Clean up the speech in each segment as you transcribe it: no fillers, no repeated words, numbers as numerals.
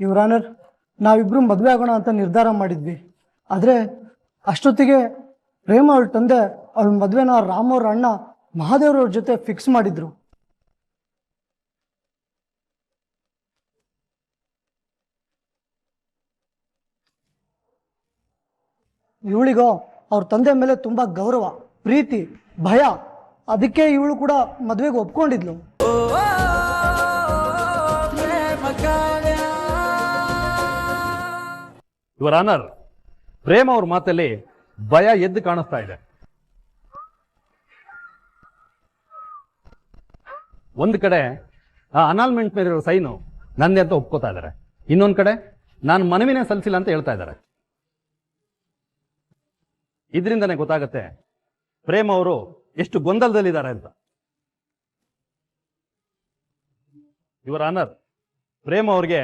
Your honour, ನಾವಿಬ್ಬರು ಮದುವೆ ಆಗೋಣ ಅಂತ ನಿರ್ಧಾರ ಮಾಡಿದ್ವಿ. ಆದರೆ ಅಷ್ಟೊತ್ತಿಗೆ ಪ್ರೇಮ ಅವಳ ತಂದೆ ಅವಳ ಮದುವೆನ ರಾಮ್ ಅವ್ರ ಅಣ್ಣ ಮಹಾದೇವ್ರವ್ರ ಜೊತೆ ಫಿಕ್ಸ್ ಮಾಡಿದ್ರು. ಇವಳಿಗೋ ಅವ್ರ ತಂದೆ ಮೇಲೆ ತುಂಬ ಗೌರವ, ಪ್ರೀತಿ, ಭಯ. ಅದಕ್ಕೆ ಇವಳು ಕೂಡ ಮದುವೆಗೆ ಒಪ್ಕೊಂಡಿದ್ಲು. ಯುವರ್ ಆನರ್, ಪ್ರೇಮ ಅವ್ರ ಮಾತಲ್ಲಿ ಭಯ ಎದ್ದು ಕಾಣಿಸ್ತಾ ಇದೆ. ಒಂದು ಕಡೆ ಆ ಅನಾಲ್ಮೆಂಟ್ ಮೇಲಿರೋ ಸೈನು ನಂದೇ ಅಂತ ಒಪ್ಕೋತಾ ಇದ್ದಾರೆ, ಇನ್ನೊಂದು ಕಡೆ ನಾನು ಮನವಿನೇ ಸಲ್ಲಿಸಿಲ್ಲ ಅಂತ ಹೇಳ್ತಾ ಇದ್ದಾರೆ. ಇದರಿಂದನೇ ಗೊತ್ತಾಗತ್ತೆ ಪ್ರೇಮ ಅವರು ಎಷ್ಟು ಗೊಂದಲದಲ್ಲಿದ್ದಾರೆ ಅಂತ. ಯುವರ್ ಆನರ್, ಪ್ರೇಮ ಅವ್ರಿಗೆ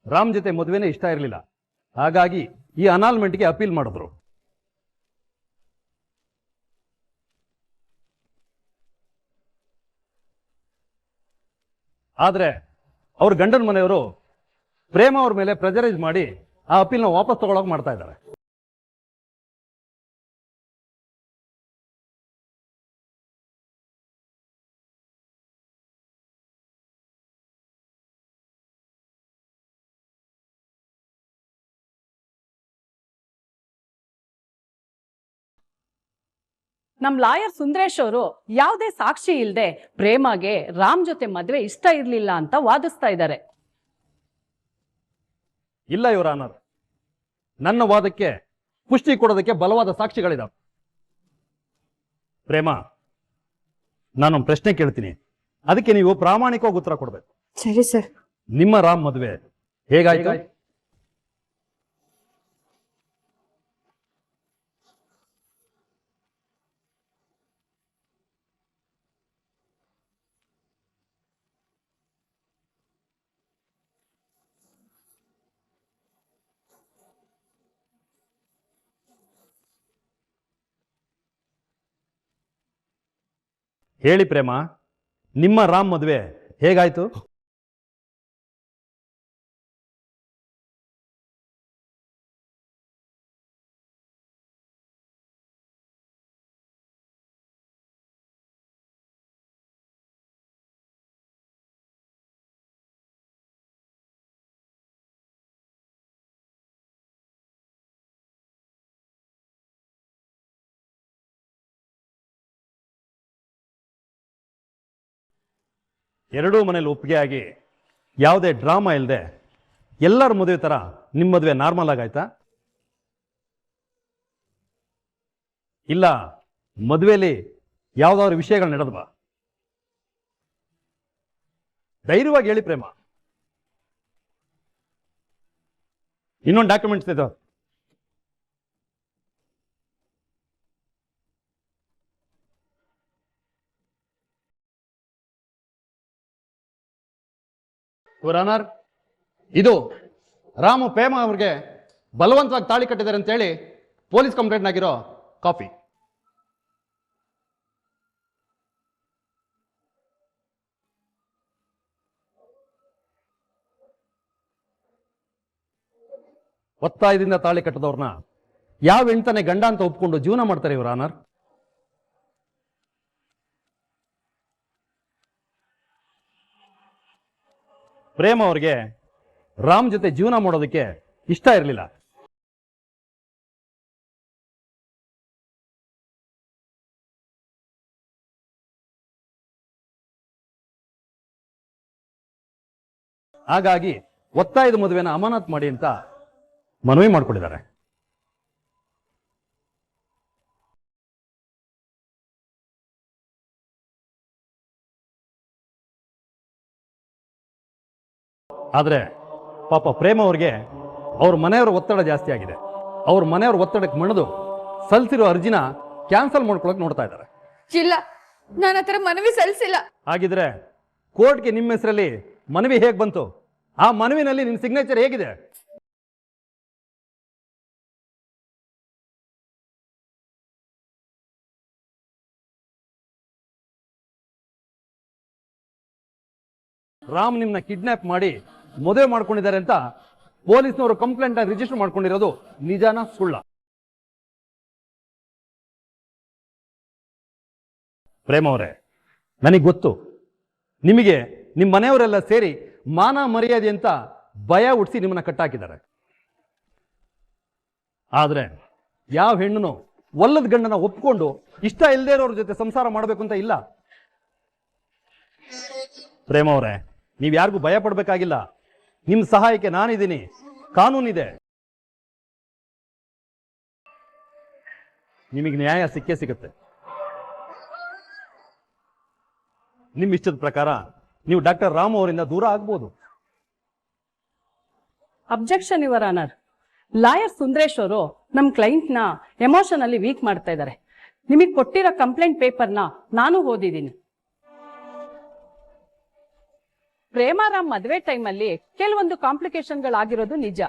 ರಾಮ್ ಜೊತೆ ಮದುವೆನೇ ಇಷ್ಟ ಇರಲಿಲ್ಲ, ಹಾಗಾಗಿ ಈ ಅನಾಲ್ಮೆಂಟ್ಗೆ ಅಪೀಲ್ ಮಾಡಿದ್ರು. ಆದ್ರೆ ಅವ್ರ ಗಂಡನ ಮನೆಯವರು ಪ್ರೇಮ ಅವ್ರ ಮೇಲೆ ಪ್ರೆಜರೈಸ್ ಮಾಡಿ ಆ ಅಪೀಲ್ನ ವಾಪಸ್ ತಗೊಳಕ್ ಮಾಡ್ತಾ ಇದ್ದಾರೆ. ನಮ್ ಲಾಯರ್ ಸುಂದರೇಶ್ ಅವರು ಯಾವುದೇ ಸಾಕ್ಷಿ ಇಲ್ಲದೆ ಪ್ರೇಮಗೆ ರಾಮ್ ಜೊತೆ ಮದುವೆ ಇಷ್ಟ ಇರಲಿಲ್ಲ ಅಂತ ವಾದಿಸ್ತಾ ಇದ್ದಾರೆ. ಇಲ್ಲ ಯುವರ್ ಆನರ್, ನನ್ನ ವಾದಕ್ಕೆ ಪುಷ್ಟಿ ಕೊಡೋದಕ್ಕೆ ಬಲವಾದ ಸಾಕ್ಷಿಗಳಿದಾವೆ. ಪ್ರೇಮ, ನಾನೊಂದು ಪ್ರಶ್ನೆ ಕೇಳ್ತೀನಿ, ಅದಕ್ಕೆ ನೀವು ಪ್ರಾಮಾಣಿಕವಾಗಿ ಉತ್ತರ ಕೊಡ್ಬೇಕು. ಸರಿ ಸರ್. ನಿಮ್ಮ ರಾಮ್ ಮದುವೆ ಹೇಗಾಯ್ತು? ಹೇಳಿ ಪ್ರೇಮ, ನಿಮ್ಮ ರಾಮ್ ಮದುವೆ ಹೇಗಾಯ್ತು? ಎರಡೂ ಮನೇಲಿ ಒಪ್ಪಿಗೆ ಆಗಿ ಯಾವುದೇ ಡ್ರಾಮಾ ಇಲ್ಲದೆ ಎಲ್ಲರ ಮದುವೆ ತರ ನಿಮ್ಮ ಮದುವೆ ನಾರ್ಮಲ್ ಆಗಾಯ್ತಾ? ಇಲ್ಲ ಮದುವೆಯಲ್ಲಿ ಯಾವ್ದಾದ್ರು ವಿಷಯಗಳು ನಡೆದ್ವಾ? ಧೈರ್ಯವಾಗಿ ಹೇಳಿ ಪ್ರೇಮ. ಇನ್ನೊಂದು ಡಾಕ್ಯುಮೆಂಟ್ಸ್ ಇದೆ. ಯುವರ್ ಆನರ್, ಇದು ರಾಮು ಪ್ರೇಮ ಅವ್ರಿಗೆ ಬಲವಂತವಾಗಿ ತಾಳಿ ಕಟ್ಟಿದ್ದಾರೆ ಅಂತೇಳಿ ಪೊಲೀಸ್ ಕಂಪ್ಲೇಂಟ್ ಆಗಿರೋ ಕಾಪಿ. ಒತ್ತಾಯದಿಂದ ತಾಳಿ ಕಟ್ಟದವ್ರನ್ನ ಯಾವ ಹೆಣ್ತಾನೆ ಗಂಡ ಅಂತ ಒಪ್ಕೊಂಡು ಜೀವನ ಮಾಡ್ತಾರೆ ಯುವರ್ ಆನರ್? ಪ್ರೇಮ ಅವ್ರಿಗೆ ರಾಮ್ ಜೊತೆ ಜೀವನ ಮಾಡೋದಕ್ಕೆ ಇಷ್ಟ ಇರಲಿಲ್ಲ. ಹಾಗಾಗಿ ಒತ್ತಾಯದ ಮದುವೆನ ಅಮಾನತ್ ಮಾಡಿ ಅಂತ ಮನವಿ ಮಾಡಿಕೊಂಡಿದ್ದಾರೆ. ಆದರೆ ಪಾಪ ಪ್ರೇಮ ಅವ್ರಿಗೆ ಅವ್ರ ಮನೆಯವರ ಒತ್ತಡ ಜಾಸ್ತಿ ಆಗಿದೆ. ಅವ್ರ ಮನೆಯವ್ರ ಒತ್ತಡಕ್ಕೆ ಮಣಿದು ಸಲ್ಲಿಸಿರೋ ಅರ್ಜಿನ ಕ್ಯಾನ್ಸಲ್ ಮಾಡ್ಕೊಳಕ್ ನೋಡ್ತಾ ಇದ್ದಾರೆ. ಇಲ್ಲ, ನಾನು ಆ ಥರ ಮನವಿ ಸಲ್ಲಿಸಿಲ್ಲ. ಹಾಗಿದ್ರೆ ಕೋರ್ಟ್ಗೆ ನಿಮ್ಮ ಹೆಸರಲ್ಲಿ ಮನವಿ ಹೇಗೆ ಬಂತು? ಆ ಮನವಿನಲ್ಲಿ ನಿಮ್ಮ ಸಿಗ್ನೇಚರ್ ಹೇಗಿದೆ? ರಾಮ್ ನಿಮ್ನ ಕಿಡ್ನಾಪ್ ಮಾಡಿ ಮದುವೆ ಮಾಡ್ಕೊಂಡಿದ್ದಾರೆ ಅಂತ ಪೊಲೀಸ್ನವರು ಕಂಪ್ಲೇಂಟ್ ರಿಜಿಸ್ಟರ್ ಮಾಡ್ಕೊಂಡಿರೋದು ನಿಜಾನ ಸುಳ್ಳ? ಪ್ರೇಮ ಅವರೇ, ನನಗೆ ಗೊತ್ತು ನಿಮಗೆ ನಿಮ್ಮ ಮನೆಯವರೆಲ್ಲ ಸೇರಿ ಮಾನ ಮರ್ಯಾದೆ ಅಂತ ಭಯ ಹುಟ್ಟಿಸಿ ನಿಮ್ಮನ್ನ ಕಟ್ಟಾಕಿದ್ದಾರೆ. ಆದ್ರೆ ಯಾವ ಹೆಣ್ಣು ಒಲ್ಲದ ಗಂಡನ ಒಪ್ಕೊಂಡು ಇಷ್ಟ ಇಲ್ಲದೇ ಇರೋರ ಜೊತೆ ಸಂಸಾರ ಮಾಡಬೇಕು ಅಂತ ಇಲ್ಲ. ಪ್ರೇಮ ಅವರೇ, ನೀವು ಯಾರಿಗೂ ಭಯ ಪಡಬೇಕಾಗಿಲ್ಲ. ನಿಮ್ಮ ಸಹಾಯಕ್ಕೆ ನಾನಿದ್ದೀನಿ, ಕಾನೂನಿದೆ. ನಿಮಗೆ ನ್ಯಾಯ ಸಿಕ್ಕೇ ಸಿಗುತ್ತೆ. ನಿಮ್ಮ ಇಷ್ಟದ ಪ್ರಕಾರ ನೀವು ಡಾಕ್ಟರ್ ರಾಮ್ ಅವರಿಂದ ದೂರ ಆಗ್ಬೋದು. Objection your honour. Lawyer Sundaresh ಅವರು ನಮ್ಮ ಕ್ಲೈಂಟ್ನ ಎಮೋಷನಲ್ಲಿ ವೀಕ್ ಮಾಡ್ತಾ ಇದ್ದಾರೆ. ನಿಮಗೆ ಕೊಟ್ಟಿರೋ ಕಂಪ್ಲೇಂಟ್ ಪೇಪರ್ನ ನಾನು ಓದಿದ್ದೀನಿ. ಪ್ರೇಮಾರಾಮ್ ಮದುವೆ ಟೈಮಲ್ಲಿ ಕೆಲವೊಂದು ಕಾಂಪ್ಲಿಕೇಶನ್ಗಳಾಗಿರೋದು ನಿಜ.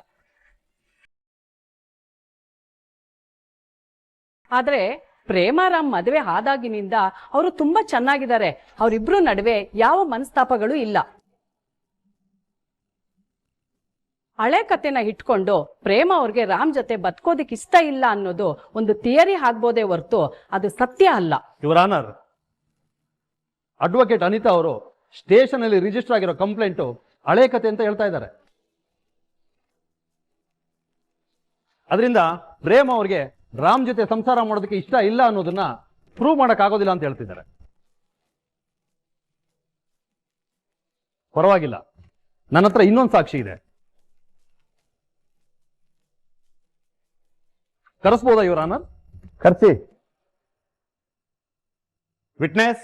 ಆದ್ರೆ ಪ್ರೇಮಾರಾಮ್ ಮದುವೆ ಆದಾಗಿನಿಂದ ಅವರು ತುಂಬಾ ಚೆನ್ನಾಗಿದ್ದಾರೆ. ಅವರಿಬ್ರು ನಡುವೆ ಯಾವ ಮನಸ್ತಾಪಗಳು ಇಲ್ಲ. ಹಳೆ ಕತೆನ ಇಟ್ಕೊಂಡು ಪ್ರೇಮ ಅವ್ರಿಗೆ ರಾಮ್ ಜೊತೆ ಬದುಕೋದಕ್ಕೆ ಇಷ್ಟ ಇಲ್ಲ ಅನ್ನೋದು ಒಂದು ಥಿಯರಿ ಆಗ್ಬೋದೇ ಹೊರತು ಅದು ಸತ್ಯ ಅಲ್ಲ. ಯುವರ್ ಆನರ್, ಅಡ್ವೊಕೇಟ್ ಅನಿತಾ ಅವರು ಸ್ಟೇಷನ್ ಅಲ್ಲಿ ರಿಜಿಸ್ಟರ್ ಆಗಿರೋ ಕಂಪ್ಲೇಂಟು ಹಳೆ ಕತೆ ಅಂತ ಹೇಳ್ತಾ ಇದ್ದಾರೆ. ಅದರಿಂದ ಪ್ರೇಮ ಅವ್ರಿಗೆ ರಾಮ್ ಜೊತೆ ಸಂಸಾರ ಮಾಡೋದಕ್ಕೆ ಇಷ್ಟ ಇಲ್ಲ ಅನ್ನೋದನ್ನ ಪ್ರೂವ್ ಮಾಡಕ್ ಆಗೋದಿಲ್ಲ ಅಂತ ಹೇಳ್ತಿದ್ದಾರೆ. ಪರವಾಗಿಲ್ಲ, ನನ್ನ ಹತ್ರ ಇನ್ನೊಂದು ಸಾಕ್ಷಿ ಇದೆ. ಕರೆಸ್ಬೋದಾ ಯುವರ್ ಆನರ್? ಕರ್ಸಿ. ವಿಟ್ನೆಸ್.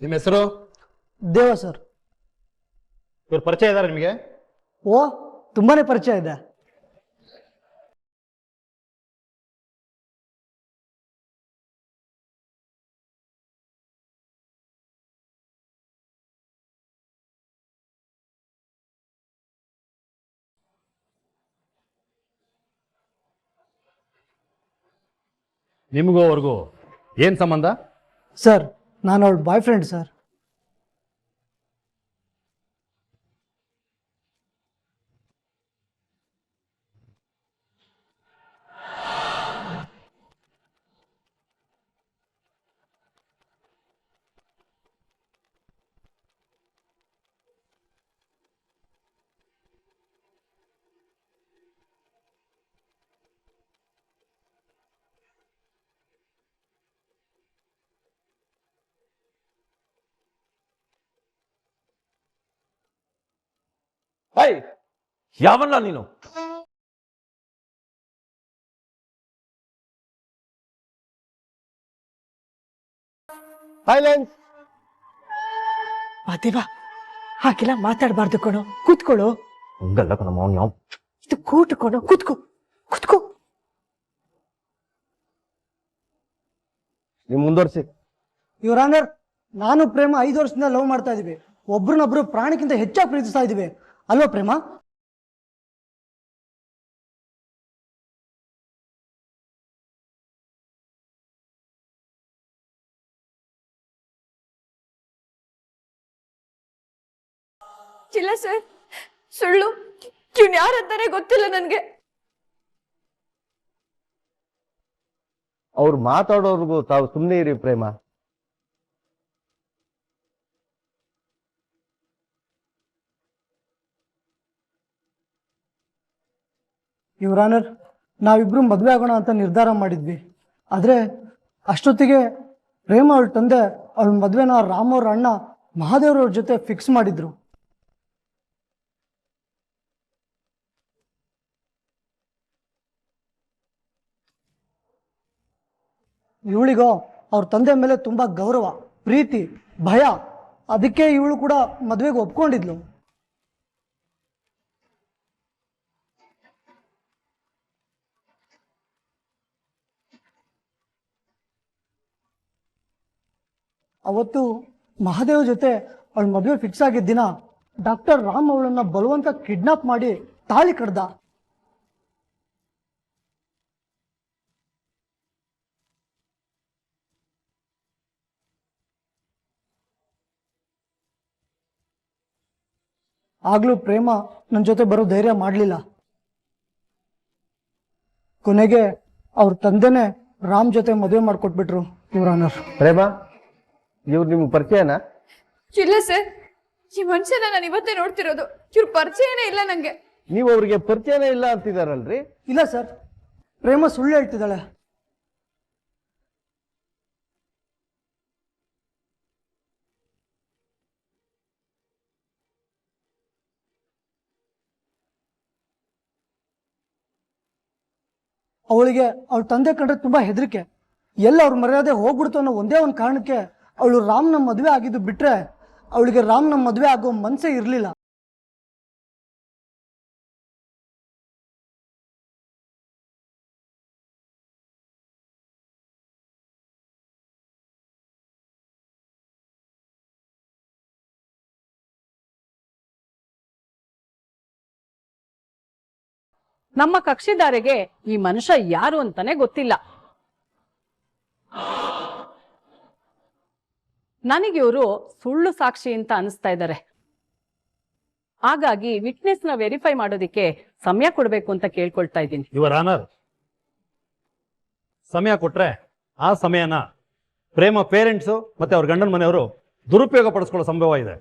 ನಿಮ್ಮ ಹೆಸರು? ದೇವ ಸರ್. ಇವ್ರ ಪರಿಚಯ ಇದ್ದಾರೆ ನಿಮಗೆ? ಓ, ತುಂಬಾನೇ ಪರಿಚಯ ಇದೆ. ನಿಮಗೂ ಅವ್ರಿಗೂ ಏನ್ ಸಂಬಂಧ? ಸರ್, ನಾನು ಅವಳ ಬಾಯ್ ಫ್ರೆಂಡ್ ಸರ್. ಯಾವಲ್ಲ ನೀನು? ಸೈಲೆನ್ಸ್. ದೇವ, ಹಾಗೆಲ್ಲ ಮಾತಾಡಬಾರ್ದು ಕಣೋ. ಕೂತ್ಕೊಳ್ಳೋ. ಹಂಗಲ್ಲ ಕಣ ಮೌನ್ ಯಾವ ಇದು ಕೂಟು ಕಣೋ. ಕೂತ್ಕೋ ಕೂತ್ಕೋ. ನೀವು ಮುಂದುವರಿಸಿ. ಯುವರ್ ಆನರ್, ನಾನು ಪ್ರೇಮ 5 ವರ್ಷದಿಂದ ಲವ್ ಮಾಡ್ತಾ ಇದೀವಿ. ಒಬ್ರನ್ನೊಬ್ರು ಪ್ರಾಣಕ್ಕಿಂತ ಹೆಚ್ಚಾಗಿ ಪ್ರೀತಿಸ್ತಾ ಇದೀವಿ ಅಲ್ವಾ ಪ್ರೇಮ? ಇಲ್ಲ ಸರ್, ಸುಳ್ಳು. ಇವ್ನು ಯಾರಂತಾನೆ ಗೊತ್ತಿಲ್ಲ ನನ್ಗೆ. ಅವ್ರು ಮಾತಾಡೋರ್ಗು ತಾವು ಸುಮ್ಮನೆ ಇರಿ ಪ್ರೇಮ. ಯುವರ್ ಆನರ್, ನಾವಿಬ್ಬರು ಮದುವೆ ಆಗೋಣ ಅಂತ ನಿರ್ಧಾರ ಮಾಡಿದ್ವಿ. ಆದರೆ ಅಷ್ಟೊತ್ತಿಗೆ ಪ್ರೇಮ ಅವಳ ತಂದೆ ಅವಳ ಮದುವೆನ ರಾಮವ್ರ ಅಣ್ಣ ಮಹಾದೇವ್ರವ್ರ ಜೊತೆ ಫಿಕ್ಸ್ ಮಾಡಿದ್ರು. ಇವಳಿಗೋ ಅವ್ರ ತಂದೆ ಮೇಲೆ ತುಂಬ ಗೌರವ, ಪ್ರೀತಿ, ಭಯ. ಅದಕ್ಕೆ ಇವಳು ಕೂಡ ಮದುವೆಗೆ ಒಪ್ಕೊಂಡಿದ್ಲು. ಅವತ್ತು ಮಹಾದೇವ್ ಜೊತೆ ಅವಳ ಮದುವೆ ಫಿಕ್ಸ್ ಆಗಿದ್ದ ದಿನ ಡಾಕ್ಟರ್ ರಾಮ್ ಅವಳನ್ನ ಬಲವಂತ ಕಿಡ್ನಾಪ್ ಮಾಡಿ ತಾಳಿ ಕಡ್ದ. ಆಗ್ಲೂ ಪ್ರೇಮ ನನ್ನ ಜೊತೆ ಬರೋ ಧೈರ್ಯ ಮಾಡಲಿಲ್ಲ. ಕೊನೆಗೆ ಅವ್ರ ತಂದೆನೇ ರಾಮ್ ಜೊತೆ ಮದುವೆ ಮಾಡಿಕೊಟ್ಬಿಟ್ರು ಯುವರ್ ಆನರ್. ಪ್ರೇಮ, ಇವ್ರು ನಿಮ್ಗೆ ಪರಿಚಯನಾ? ಇಲ್ಲ ಸರ್, ಈ ಮನುಷ್ಯನ ನಾನು ಇವತ್ತೇ ನೋಡ್ತಿರೋದು. ಇವ್ರ ಪರಿಚಯನೇ ಇಲ್ಲ ನಂಗೆ. ನೀವು ಅವ್ರಿಗೆ ಪರಿಚಯನೇ ಇಲ್ಲ ಅಂತಿದಾರಲ್ರಿ? ಇಲ್ಲ ಸರ್, ಪ್ರೇಮ ಸುಳ್ಳು ಹೇಳ್ತಿದ್ದಾಳೆ. ಅವಳಿಗೆ ಅವಳ ತಂದೆ ಕಂಡ್ರೆ ತುಂಬಾ ಹೆದರಿಕೆ. ಎಲ್ಲ ಅವ್ರ ಮರ್ಯಾದೆ ಹೋಗ್ಬಿಡ್ತು ಅನ್ನೋ ಒಂದೇ ಒಂದು ಕಾರಣಕ್ಕೆ ಅವಳು ರಾಮ್ನ ಮದುವೆ ಆಗಿದ್ದು ಬಿಟ್ರೆ ಅವಳಿಗೆ ರಾಮ್ನ ಮದುವೆ ಆಗೋ ಮನಸ್ಸೇ ಇರಲಿಲ್ಲ. ನಮ್ಮ ಕಕ್ಷಿದಾರಿಗೆ ಈ ಮನುಷ್ಯ ಯಾರು ಅಂತಾನೆ ಗೊತ್ತಿಲ್ಲ. ನನಗೆ ಇವರು ಸುಳ್ಳು ಸಾಕ್ಷಿ ಅಂತ ಅನಿಸ್ತಾ ಇದ್ದಾರೆ. ಹಾಗಾಗಿ ವಿಟ್ನೆಸ್ ನ ವೆರಿಫೈ ಮಾಡೋದಿಕ್ಕೆ ಸಮಯ ಕೊಡಬೇಕು ಅಂತ ಕೇಳ್ಕೊಳ್ತಾ ಇದ್ದೀನಿ. ಯುವರ್ ಆನರ್, ಸಮಯ ಕೊಟ್ರೆ ಆ ಸಮಯನ ಪ್ರೇಮ ಪೇರೆಂಟ್ಸು ಮತ್ತೆ ಅವ್ರ ಗಂಡನ ಮನೆಯವರು ದುರುಪಯೋಗ ಪಡಿಸ್ಕೊಳ್ಳೋ ಸಂಭವ ಇದೆ.